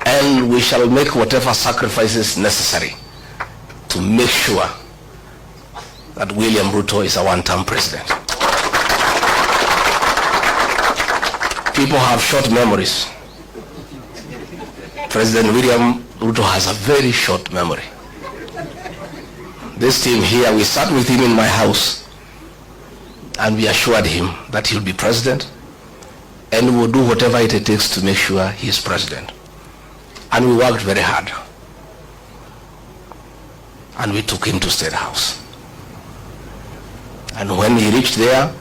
And we shall make whatever sacrifices necessary to make sure that William Ruto is a one-term president. People have short memories. President William Ruto has a very short memory. This team here, we sat with him in my house and we assured him that he'll be president and we will do whatever it takes to make sure he is president. And we worked very hard. And we took him to State House. And when he reached there,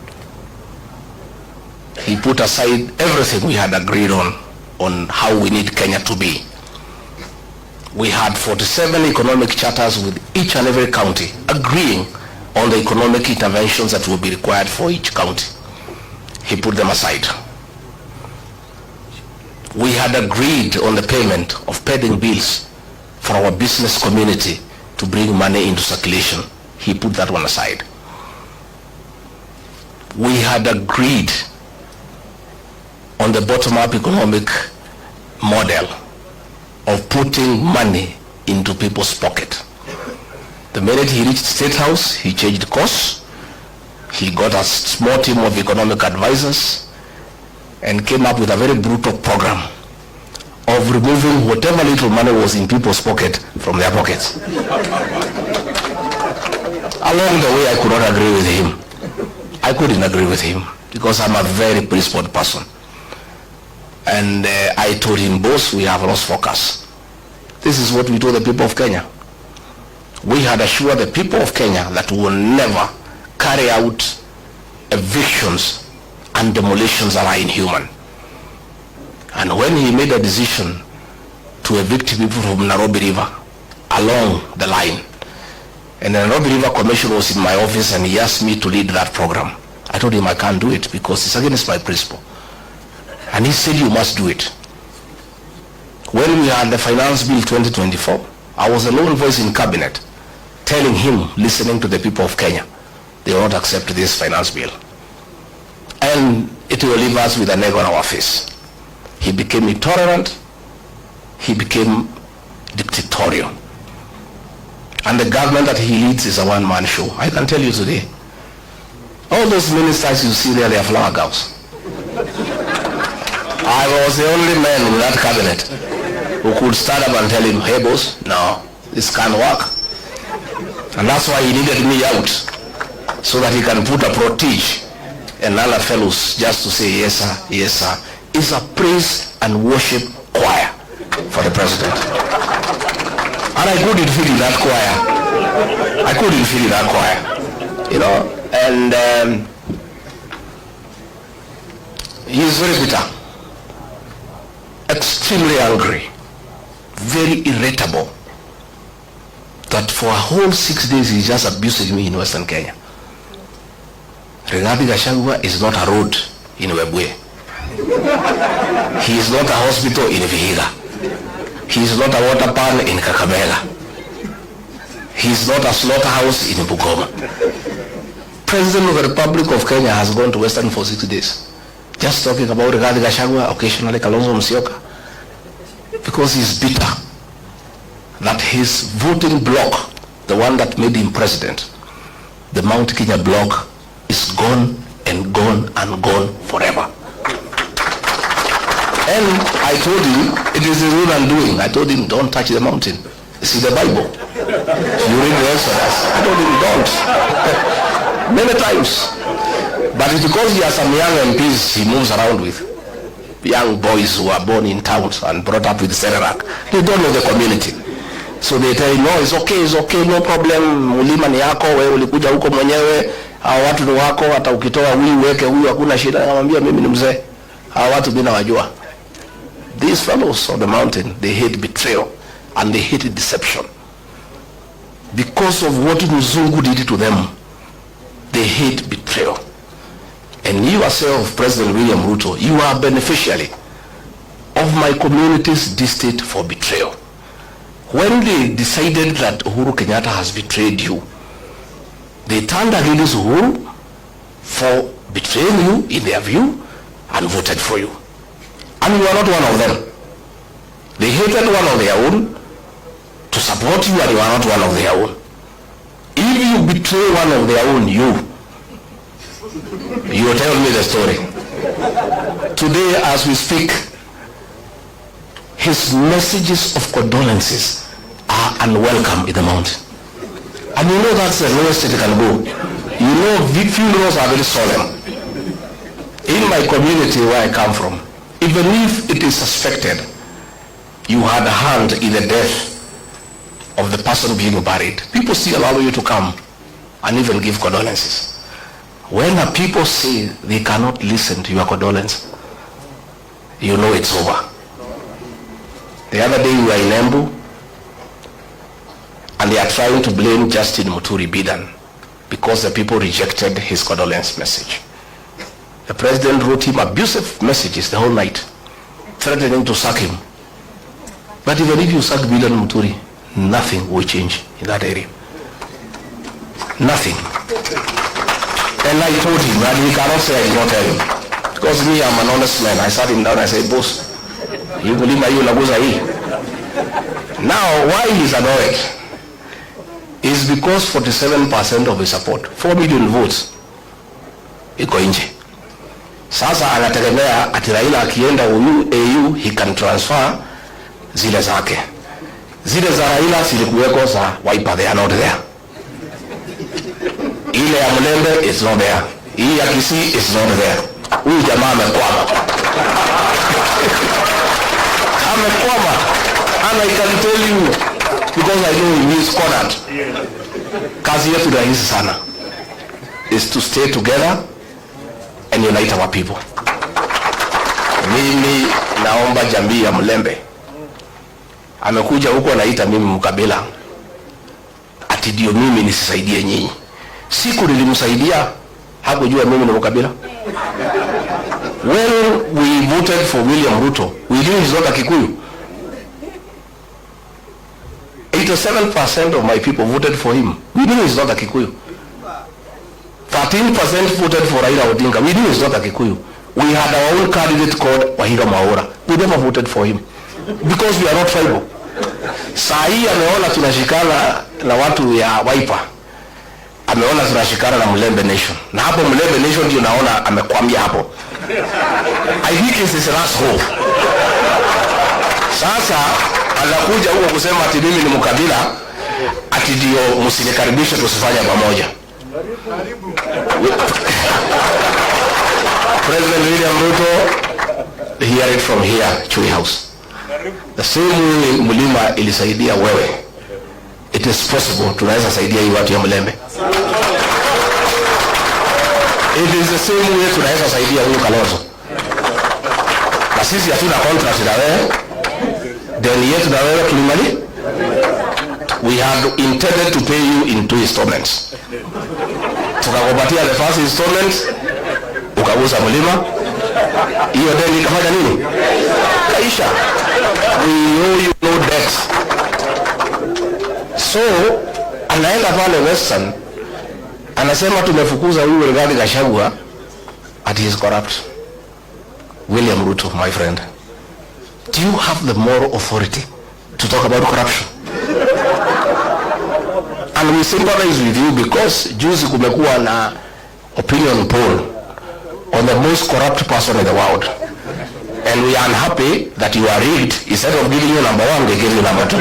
he put aside everything we had agreed on how we need Kenya to be. We had 47 economic charters with each and every county agreeing on the economic interventions that will be required for each county. He put them aside. We had agreed on the payment of pending bills for our business community to bring money into circulation. He put that one aside. We had agreed on the bottom-up economic model of putting money into people's pocket. The minute he reached State House, he changed course. He got a small team of economic advisors and came up with a very brutal program of removing whatever little money was in people's pocket from their pockets. Along the way, I could not agree with him. I couldn't agree with him because I'm a very principled person. And I told him, boss, we have lost focus. This is what we told the people of Kenya. We had assured the people of Kenya that we will never carry out evictions and demolitions that are inhuman. And when he made a decision to evict people from NAIROBI River along the line, and the NAIROBI River Commission was in my office and he asked me to lead that program, I told him I can't do it because it's against my principle. And he said, you must do it. When we had the Finance Bill 2024, I was the lone voice in cabinet telling him, listening to the people of Kenya, they will not accept this finance bill. And it will leave us with an egg on our face. He became intolerant. He became dictatorial. And the government that he leads is a one-man show. I can tell you today, all those ministers you see there, they are flower girls. I was the only man in that cabinet who could stand up and tell him, hey boss, no, this can't work. And that's why he needed me out, so that he can put a protege and other fellows just to say, yes sir, yes sir. It's a praise and worship choir for the president. And I couldn't fit in that choir. I couldn't fit in that choir. You know, and he is very bitter. Extremely angry, very irritable, that for a whole 6 days he's just abusing me in Western Kenya. Gachagua is not a road in Webwe. He is not a hospital in Vihiga. He is not a water pan in Kakamega. He is not a slaughterhouse in Bungoma. President of the Republic of Kenya has gone to Western for 6 days. Just talking about Gachagua, occasionally Kalonzo Musyoka, because he's bitter that his voting bloc, the one that made him president, the Mount Kenya bloc, is gone and gone and gone forever. And I told him, it is his own undoing. I told him, don't touch the mountain. See the Bible. You read the Exodus. I told him, don't. Many times. But it's because he has some young MPs he moves around with. Young boys who are born in towns and brought up with Serelak. They don't know the community. So they tell him, no, it's okay, no problem. Mulima ni yako, wewe ulikuja huko mwenyewe. Hawa watu ni wako, hata ukitoa huyu weke huyu hakuna shida. Anamwambia mimi ni mzee. Hawa watu mimi nawajua. These fellows on the mountain, they hate betrayal and they hate deception. Because of what Mzungu did to them, they hate betrayal. And you yourself, President William Ruto, you are a beneficiary of my community's distaste for betrayal. When they decided that Uhuru Kenyatta has betrayed you, they turned against Uhuru for betraying you in their view and voted for you. And you are not one of them. They hated one of their own to support you and you are not one of their own. If you betray one of their own, you will tell me the story. Today, as we speak, his messages of condolences are unwelcome in the mountain. And you know that's the lowest it can go. You know, funerals are very solemn. In my community where I come from, even if it is suspected you had a hand in the death of the person being buried, people still allow you to come and even give condolences. When the people say they cannot listen to your condolence, you know it's over. The other day we were in Embu, and they are trying to blame Justin Muturi Bidan because the people rejected his condolence message. The president wrote him abusive messages the whole night, threatening to sack him. But even if you sack Bidan Muturi, nothing will change in that area. Nothing. And I told him, and he cannot say I did not tell him. Because me, I'm an honest man. I sat him down and I said, boss, you believe my laguza hii? Now, why he's annoyed is because 47% of his support, 4 million votes, iko nje. Sasa anategemea ati Raila akienda AU, he can transfer zile zake. Zile za Raila zilikuweko za Wiper, they are not there. Ile ya Mlembe is not there. Hii ya Kisii is not there. Huyu jamaa amekwama. Amekwama. And I can tell you, because I know he is cornered. Kazi yetu rahisi sana is to stay together and unite our people. Mimi naomba jamii ya Mlembe, amekuja huko anaita mimi mkabila, ati ndio mimi nisisaidie nyinyi. Siku nilimsaidia hakujua mimi ni mkabila. When we voted for William Ruto, we knew he's not a Kikuyu. 87% of my people voted for him. We knew he's not a Kikuyu. 13% voted for Raila Odinga. We knew he's not a Kikuyu. We had our own candidate called Wahira Maura. We never voted for him because we are not tribal. Saa hii ameona tunashikana na watu ya Wiper, ameona tunashikana na Mlembe Nation, na hapo Mlembe Nation ndio naona amekwambia hapo. I think it's his last hope. Sasa anakuja huko kusema ati mimi ni mkabila, ati ndio msinikaribishe tusifanye pamoja. President William Ruto, hear it from here, Chui House. The same way Mulima ilisaidia wewe, it is possible tunaweza saidia hii watu ya Mlembe. It is the same way tunaweza saidia huyu Kalonzo. Na sisi hatuna contract na wewe, deni yetu na wewe tulimali. We had intended to pay you in 2 installments. Tukakupatia the first installment, ukagusa Mulima, hiyo deni ikafanya nini? Kaisha. We owe you no debt. So anaenda pale Western, anasema tumefukuza huyu Gachagua, at he is corrupt. William Ruto, my friend, do you have the moral authority to talk about corruption? And we sympathize with you because juzi kumekuwa na opinion poll on the most corrupt person in the world. And we are unhappy that you are rigged. Instead of giving you number 1, they give you number 2.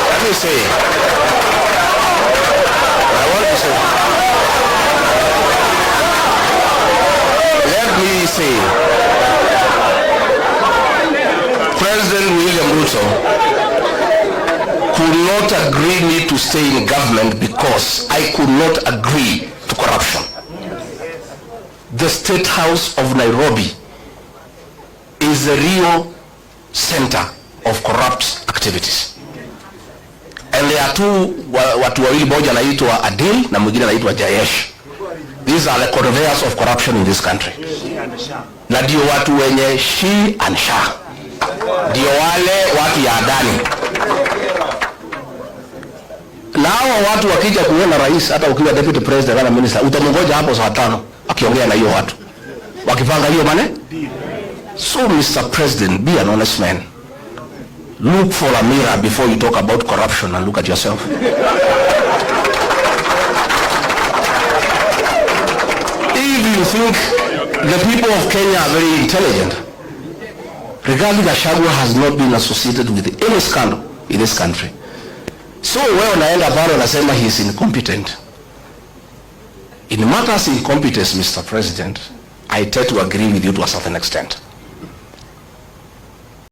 Let me say, I want to say, let me say, President William Ruto could not agree me to stay in government because I could not agree to corruption. The State House of Nairobi is the real center of corrupt activities. And there are watu wawili, moja anaitwa Adil na mwingine anaitwa Jayesh. These are the conveyors of corruption in this country. Na ndio watu wenye she and sha. Ndio wale watu ya Adani. Na Na hao watu wakija kuona rais, hata ukiwa deputy president na minister, utamngoja hapo saa 5 akiongea na hiyo watu. Wakipanga hiyo maneno. So Mr. President, be an honest man. Look for a mirror before you talk about corruption and look at yourself. If you think the people of Kenya are very intelligent, regarding Gachagua has not been associated with any scandal in this country. So wewe unaenda pale unasema he is incompetent. In matters incompetence, Mr. President, I tend to agree with you to a certain extent.